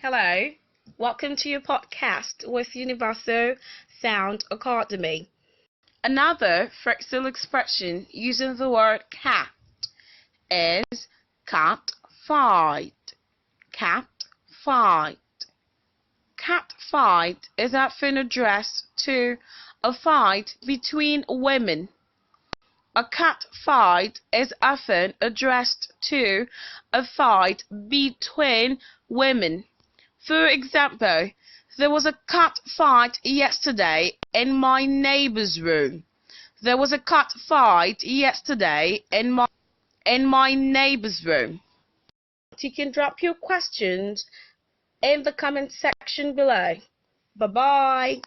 Hello, welcome to your podcast with Universal Sound Academy. Another phrasal expression using the word cat is cat fight. Cat fight. Cat fight is often addressed to a fight between women. A cat fight is often addressed to a fight between women. For example, there was a cat fight yesterday in my neighbor's room. There was a cat fight yesterday in my neighbor's room. You can drop your questions in the comment section below. Bye bye.